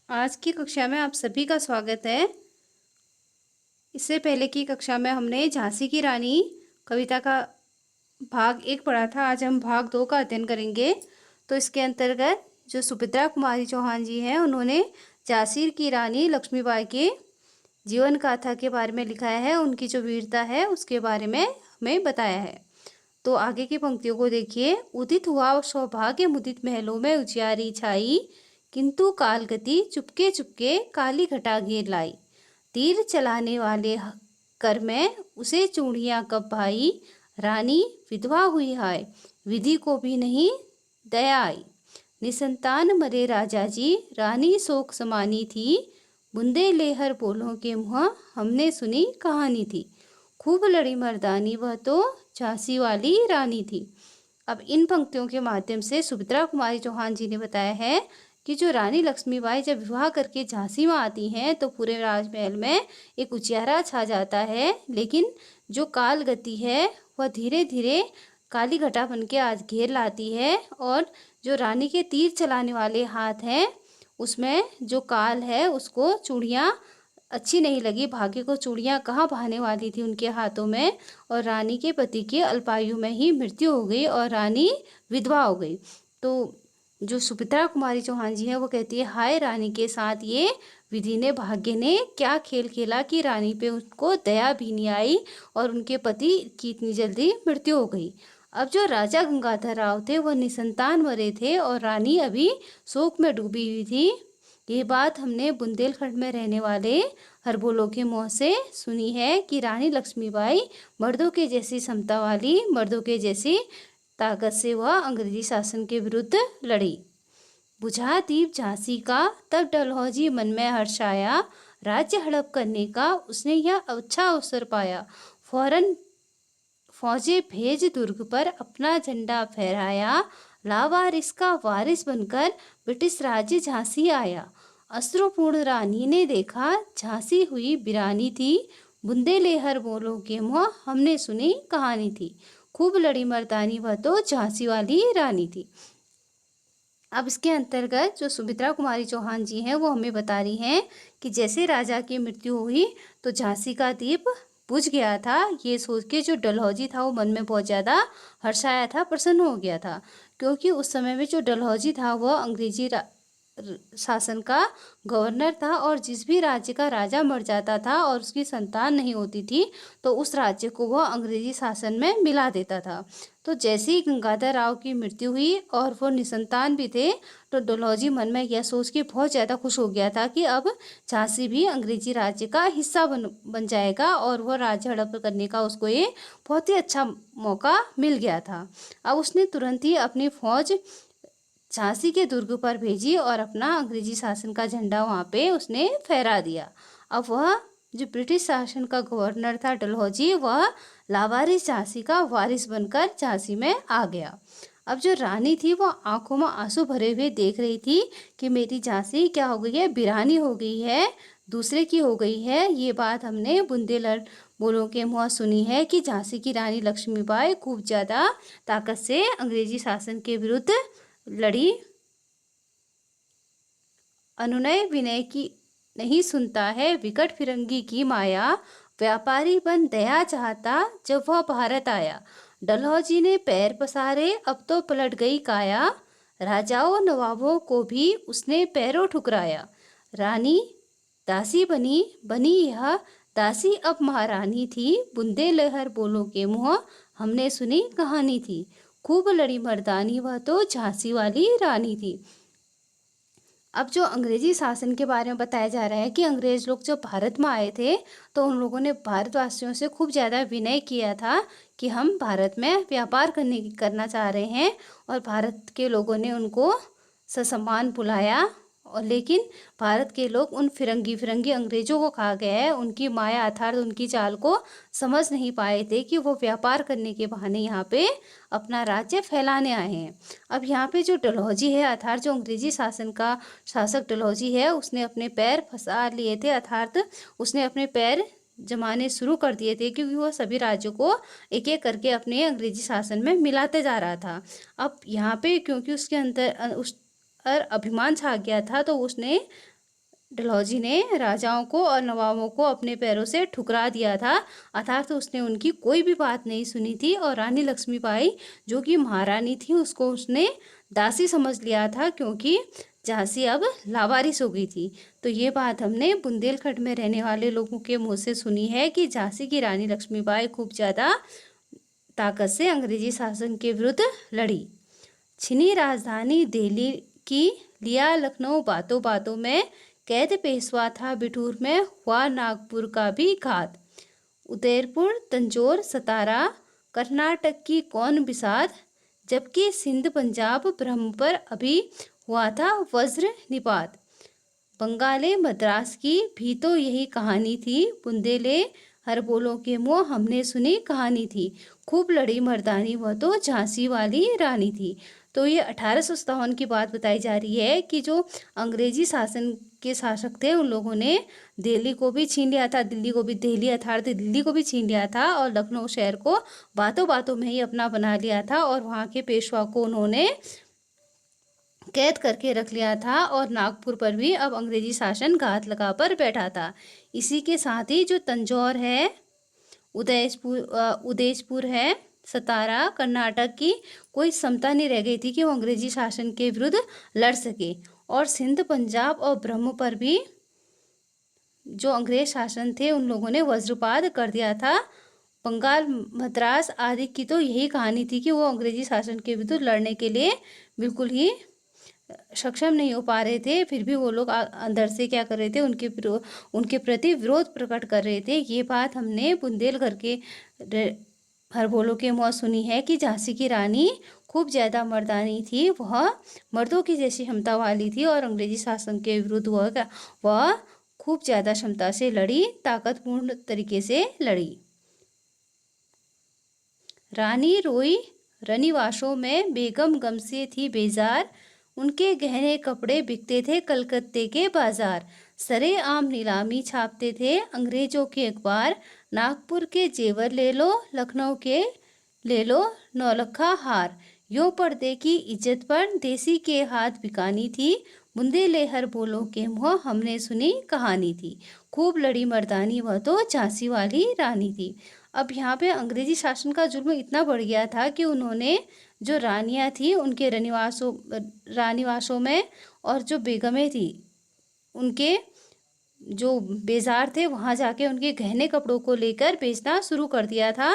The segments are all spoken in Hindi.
आज की कक्षा में आप सभी का स्वागत है। इससे पहले की कक्षा में हमने झांसी की रानी कविता का भाग 1 पढ़ा था। आज हम भाग 2 का अध्ययन करेंगे। तो इसके अंतर्गत जो सुभद्रा कुमारी चौहान जी हैं, उन्होंने झांसी की रानी लक्ष्मीबाई के जीवन गाथा के बारे में लिखा है। उनकी जो वीरता है उसके बारे में हमें बताया है। तो आगे की पंक्तियों को देखिए। उदित हुआ सौभाग्य मुदित महलों में उजियारी छाई, किंतु कालगति चुपके चुपके काली घटा घेर लाई। तीर चलाने वाले कर में उसे चूड़ियां कब भाई, रानी विधवा हुई हाय, विधि को भी नहीं दया आई। निसंतान मरे राजा जी, रानी शोक समानी थी, बुंदे लेहर बोलों के मुँह हमने सुनी कहानी थी। खूब लड़ी मर्दानी वह तो झांसी वाली रानी थी। अब इन पंक्तियों के माध्यम से सुभद्रा कुमारी चौहान जी ने बताया है कि जो रानी लक्ष्मीबाई जब विवाह करके झांसी में आती हैं तो पूरे राजमहल में एक उजियारा छा जाता है, लेकिन जो काल गति है वह धीरे धीरे काली घटा बन के आज घेर लाती है। और जो रानी के तीर चलाने वाले हाथ हैं उसमें जो काल है उसको चूड़ियाँ अच्छी नहीं लगी। भाग्य को चूड़ियाँ कहाँ बहाने वाली थी उनके हाथों में, और रानी के पति की अल्पायु में ही मृत्यु हो गई और रानी विधवा हो गई। तो जो सुभद्रा कुमारी चौहान जी हैं वो कहती है, हाय रानी के साथ ये विधि ने, भाग्य ने क्या खेल खेला कि रानी पे उसको दया भी नहीं आई और उनके पति की इतनी जल्दी मृत्यु हो गई। अब जो राजा गंगाधर राव थे वह निसंतान मरे थे और रानी अभी शोक में डूबी हुई थी। ये बात हमने बुंदेलखंड में रहने वाले हरबोलों के मुँह से सुनी है कि रानी लक्ष्मीबाई मर्दों के जैसी क्षमता वाली, मर्दों के जैसी ताकत से वह अंग्रेजी शासन के विरुद्ध लड़ी। बुझा दीप झांसी का तब डलहौजी मन में हर्ष आया, राज्य हड़प करने का उसने यह अच्छा अवसर पाया। फौरन फौजे भेज दुर्ग पर अपना झंडा फहराया, लावारिस का वारिस बनकर ब्रिटिश राज्य झांसी आया। अश्रुपूर्ण रानी ने देखा झांसी हुई बिरानी थी, बुंदे लेहर बोलों के मुँह हमने सुनी कहानी थी। खूब लड़ी मर्दानी वह तो झांसी वाली रानी थी। अब इसके अंतर्गत जो सुभद्रा कुमारी चौहान जी हैं वो हमें बता रही हैं कि जैसे राजा की मृत्यु हुई तो झांसी का दीप बुझ गया था। ये सोच के जो डलहौजी था वो मन में बहुत ज़्यादा हर्षाया था, प्रसन्न हो गया था, क्योंकि उस समय में जो डलहौजी था वह अंग्रेजी शासन का गवर्नर था, और जिस भी राज्य का राजा मर जाता था और उसकी संतान नहीं होती थी तो उस राज्य को वह अंग्रेजी शासन में मिला देता था। तो जैसे ही गंगाधर राव की मृत्यु हुई और वो निसंतान भी थे तो डलहौजी मन में यह सोच के बहुत ज़्यादा खुश हो गया था कि अब झांसी भी अंग्रेजी राज्य का हिस्सा बन जाएगा, और वह राज्य हड़प करने का उसको ये बहुत ही अच्छा मौका मिल गया था। अब उसने तुरंत ही अपनी फौज झांसी के दुर्ग पर भेजी और अपना अंग्रेजी शासन का झंडा वहाँ पे उसने फहरा दिया। अब वह जो ब्रिटिश शासन का गवर्नर था डलहौजी, वह लावारिस झांसी का वारिस बनकर झांसी में आ गया। अब जो रानी थी वो आंखों में आंसू भरे हुए देख रही थी कि मेरी झांसी क्या हो गई है, बिरानी हो गई है, दूसरे की हो गई है। ये बात हमने बुंदेलखंड बोलों के मुँह सुनी है कि झांसी की रानी लक्ष्मीबाई खूब ज़्यादा ताकत से अंग्रेजी शासन के विरुद्ध लड़ी। अनुनय विनय की नहीं सुनता है विकट फिरंगी की माया, व्यापारी बन दया चाहता जब वह भारत आया। डलहौजी ने पैर पसारे अब तो पलट गई काया, राजाओं नवाबों को भी उसने पैरों ठुकराया। रानी दासी बनी बनी यह दासी अब महारानी थी, बुंदे लहर बोलों के मुँह हमने सुनी कहानी थी। खूब लड़ी मर्दानी वह तो झांसी वाली रानी थी। अब जो अंग्रेजी शासन के बारे में बताया जा रहा है कि अंग्रेज लोग जब भारत में आए थे तो उन लोगों ने भारतवासियों से खूब ज़्यादा विनय किया था कि हम भारत में व्यापार करना चाह रहे हैं, और भारत के लोगों ने उनको ससम्मान बुलाया। और लेकिन भारत के लोग उन फिरंगी फिरंगी अंग्रेजों को कहा गया है, उनकी माया अर्थात उनकी चाल को समझ नहीं पाए थे कि वो व्यापार करने के बहाने यहाँ पे अपना राज्य फैलाने आए हैं। अब यहाँ पे जो डलहौजी है अर्थात जो अंग्रेजी शासन का शासक डलहौजी है, उसने अपने पैर फंसा लिए थे, अर्थात उसने अपने पैर जमाने शुरू कर दिए थे, क्योंकि वो सभी राज्यों को एक एक करके अपने अंग्रेजी शासन में मिलाते जा रहा था। अब यहाँ पे क्योंकि उसके अंदर उस पर अभिमान छा गया था तो उसने डलहौजी ने राजाओं को और नवाबों को अपने पैरों से ठुकरा दिया था, अर्थात उसने उनकी कोई भी बात नहीं सुनी थी। और रानी लक्ष्मीबाई जो कि महारानी थी, उसको उसने दासी समझ लिया था, क्योंकि झांसी अब लावारिस हो गई थी। तो ये बात हमने बुंदेलखंड में रहने वाले लोगों के मुँह से सुनी है कि झांसी की रानी लक्ष्मीबाई खूब ज़्यादा ताकत से अंग्रेजी शासन के विरुद्ध लड़ी। छिनी राजधानी दिल्ली की लिया लखनऊ बातों बातों में, कैद पेशवा था बिठूर में, हुआ नागपुर का भी घात। उदयपुर तंजौर सतारा कर्नाटक की कौन बिसात, जबकि सिंध पंजाब ब्रह्म पर अभी हुआ था वज्र निपात। बंगाले मद्रास की भी तो यही कहानी थी, बुंदेले हर बोलों के मुँह हमने सुनी कहानी थी। खूब लड़ी मर्दानी वह तो झांसी वाली रानी थी। तो ये 1857 की बात बताई जा रही है कि जो अंग्रेजी शासन के शासक थे, उन लोगों ने दिल्ली को भी छीन लिया था, दिल्ली को भी, दिल्ली अर्थात दिल्ली को भी छीन लिया था, और लखनऊ शहर को बातों बातों में ही अपना बना लिया था, और वहाँ के पेशवा को उन्होंने कैद करके रख लिया था, और नागपुर पर भी अब अंग्रेजी शासन घात लगा पर बैठा था। इसी के साथ ही जो तंजौर है, उदयपुर है, सतारा कर्नाटक की कोई क्षमता नहीं रह गई थी कि वो अंग्रेजी शासन के विरुद्ध लड़ सके। और सिंध पंजाब और ब्रह्म पर भी जो अंग्रेज शासन थे, उन लोगों ने वज्रपात कर दिया था। बंगाल मद्रास आदि की तो यही कहानी थी कि वो अंग्रेजी शासन के विरुद्ध लड़ने के लिए बिल्कुल ही सक्षम नहीं हो पा रहे थे। फिर भी वो लोग अंदर से क्या कर रहे थे, उनके प्रति विरोध प्रकट कर रहे थे। ये बात हमने बुंदेलखंड के हर बोलों के मुँह सुनी है कि झांसी की रानी खूब ज़्यादा मर्दानी थी, वह मर्दों की जैसी क्षमता वाली थी, और अंग्रेजी शासन के विरुद्ध वह खूब ज़्यादा क्षमता से लड़ी, ताकतपूर्ण तरीके से लड़ी। रानी रोई रनिवासों में, बेगम गम से थी बेजार, उनके गहने कपड़े बिकते थे कलकत्ते के बाजार। सरेआम नीलामी छापते थे अंग्रेजों के अखबार, नागपुर के जेवर ले लो, लखनऊ के ले लो नौलखा हार। यूं पर्दे की इज्जत पर देसी के हाथ बिकानी थी, बुंदेले हर बोलों के मुँह हमने सुनी कहानी थी। खूब लड़ी मर्दानी वह तो झांसी वाली रानी थी। अब यहाँ पे अंग्रेजी शासन का जुल्म इतना बढ़ गया था कि उन्होंने जो रानियाँ थी, उनके रानीवासों में, और जो बेगमें थी, उनके जो बेजार थे, वहाँ जाके उनके गहने कपड़ों को लेकर बेचना शुरू कर दिया था।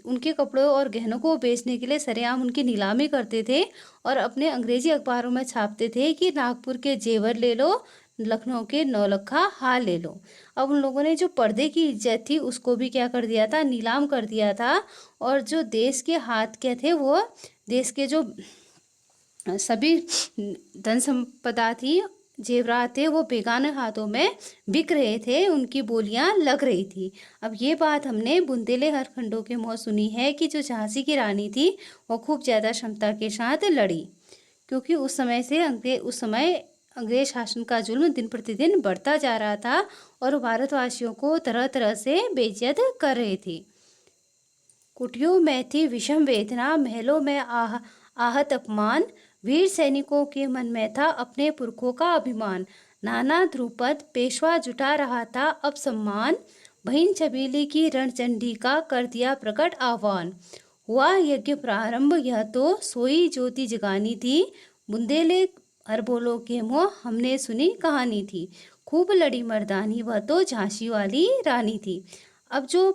उनके कपड़ों और गहनों को बेचने के लिए सरेआम उनकी नीलामी करते थे, और अपने अंग्रेजी अखबारों में छापते थे कि नागपुर के जेवर ले लो, लखनऊ के नौलखा हार ले लो। अब उन लोगों ने जो पर्दे की इज्जत थी, उसको भी क्या कर दिया था, नीलाम कर दिया था। और जो देश के हाथ के थे, वो देश के जो सभी धन संपदा थी, जेवरात थे, वो बेगाने हाथों में बिक रहे थे, उनकी बोलियां लग रही थी। अब ये बात हमने बुंदेले हर खंडों के मुँह सुनी है कि जो झांसी की रानी थी, वो खूब ज़्यादा क्षमता के साथ लड़ी, क्योंकि उस समय अंग्रेज शासन का जुल्म दिन प्रतिदिन बढ़ता जा रहा था, और भारतवासियों को तरह तरह से बेइज्जत कर रहे थे। कुटियों में थी विषम वेदना, महलों में आहत अपमान, वीर सैनिकों के मन में था अपने पुरखों का अभिमान। नाना ध्रुपद पेशवा जुटा रहा था अब सम्मान, बहिन छबीली की रणचंडी का कर दिया प्रकट आह्वान। हुआ यज्ञ प्रारंभ, यह तो सोई ज्योति जगानी थी, बुंदेले हर बोलों के मुँह हमने सुनी कहानी थी। खूब लड़ी मर्दानी वह तो झांसी वाली रानी थी। अब जो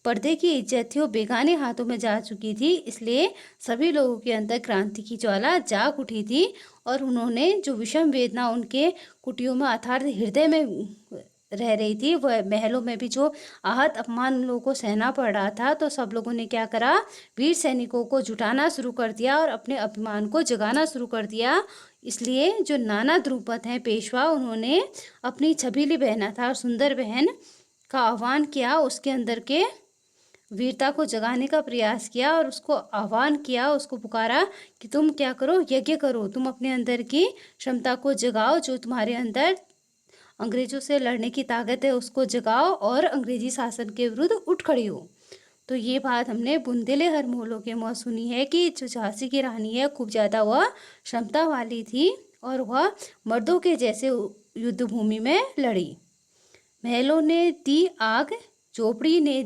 पर्दे की इज्जत थी, वो बेगाने हाथों में जा चुकी थी, इसलिए सभी लोगों के अंदर क्रांति की ज्वाला जाग उठी थी, और उन्होंने जो विषम वेदना उनके कुटियों में अर्थात हृदय में रह रही थी, वह महलों में भी जो आहत अपमान उन लोगों को सहना पड़ रहा था, तो सब लोगों ने क्या करा, वीर सैनिकों को जुटाना शुरू कर दिया और अपने अभिमान को जगाना शुरू कर दिया। इसलिए जो नाना ध्रुपद हैं पेशवा, उन्होंने अपनी छबीली बहन अर्थात सुंदर बहन का आह्वान किया, उसके अंदर के वीरता को जगाने का प्रयास किया, और उसको आह्वान किया, उसको पुकारा कि तुम क्या करो, यज्ञ करो, तुम अपने अंदर की क्षमता को जगाओ, जो तुम्हारे अंदर अंग्रेजों से लड़ने की ताकत है उसको जगाओ, और अंग्रेजी शासन के विरुद्ध उठ खड़ी हो। तो ये बात हमने बुंदेले हर मोहल्लों के मुँह सुनी है कि जो झांसी की रानी है, खूब ज़्यादा वह क्षमता वाली थी, और वह मर्दों के जैसे युद्ध भूमि में लड़ी। महलों ने दी आग, झोपड़ी ने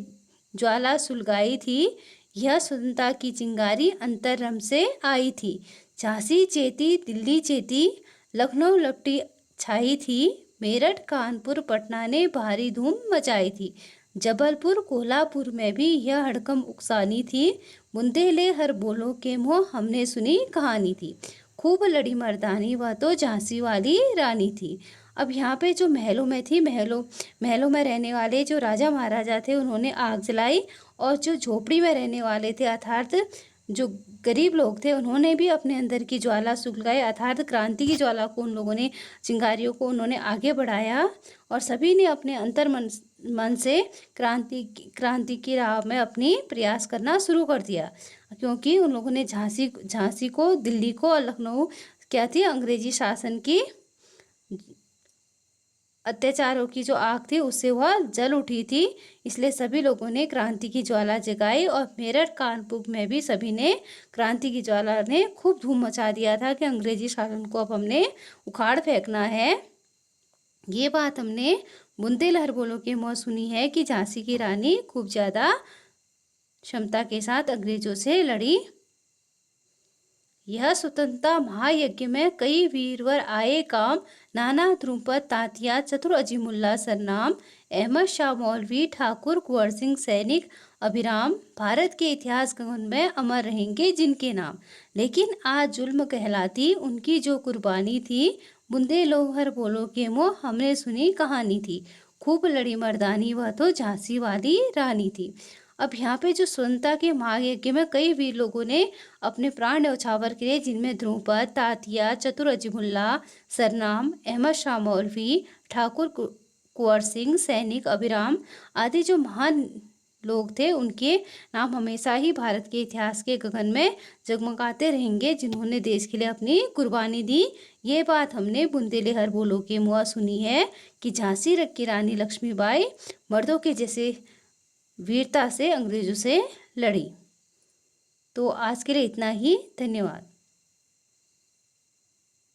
ज्वाला सुलगाई थी, यह स्वतंत्रता की चिंगारी अंतरम से आई थी। झांसी चेती, दिल्ली चेती, लखनऊ लपटी छाई थी, मेरठ कानपुर पटना ने भारी धूम मचाई थी। जबलपुर कोल्हापुर में भी यह हड़कंप उकसानी थी, बुंदेले हर बोलो के मुँह हमने सुनी कहानी थी। खूब लड़ी मर्दानी वह तो झांसी वाली रानी थी। अब यहाँ पे जो महलों में थी, महलों में रहने वाले जो राजा महाराजा थे उन्होंने आग जलाई, और जो झोपड़ी में रहने वाले थे अर्थात जो गरीब लोग थे उन्होंने भी अपने अंदर की ज्वाला सुलगाई, अर्थात क्रांति की ज्वाला को उन लोगों ने, चिंगारियों को उन्होंने आगे बढ़ाया, और सभी ने अपने अंतर मन से क्रांति की राह में अपनी प्रयास करना शुरू कर दिया, क्योंकि उन लोगों ने झांसी को, दिल्ली को और लखनऊ क्या थी, अंग्रेजी शासन की अत्याचारों की जो आग थी उससे वह जल उठी थी। इसलिए सभी लोगों ने क्रांति की ज्वाला जगाई, और मेरठ कानपुर में भी सभी ने क्रांति की ज्वाला ने खूब धूम मचा दिया था कि अंग्रेजी शासन को अब हमने उखाड़ फेंकना है। ये बात हमने बुंदेलहर बोलो के मुँह सुनी है कि झांसी की रानी खूब ज़्यादा क्षमता के साथ अंग्रेजों से लड़ी। यह स्वतंत्रता महायज्ञ में कई वीरवर आए काम, नाना द्रुपद तांतिया चतुर अजीमुल्ला सरनाम, अहमद शाह मौलवी ठाकुर कुंवर सिंह सैनिक अभिराम, भारत के इतिहास गगन में अमर रहेंगे जिनके नाम। लेकिन आज जुल्म कहलाती उनकी जो कुर्बानी थी, बुंदेलहर बोलो के मुँह हमने सुनी कहानी थी। खूब लड़ी मर्दानी वह तो झांसी वाली रानी थी। अब यहाँ पे जो स्वतंत्रता के महायज्ञ में कई वीर लोगों ने अपने प्राण न्यौछावर किए, जिनमें द्रुपद तांतिया चतुर अजीमुल्ला सरनाम, अहमद शाह मौलवी ठाकुर कुंवर सिंह सैनिक अभिराम आदि जो महान लोग थे, उनके नाम हमेशा ही भारत के इतिहास के गगन में जगमगाते रहेंगे, जिन्होंने देश के लिए अपनी कुर्बानी दी। ये बात हमने बुंदेलहर बोलो के मुँह सुनी है कि झांसी की रानी लक्ष्मीबाई मर्दों के जैसे वीरता से अंग्रेजों से लड़ी। तो आज के लिए इतना ही, धन्यवाद।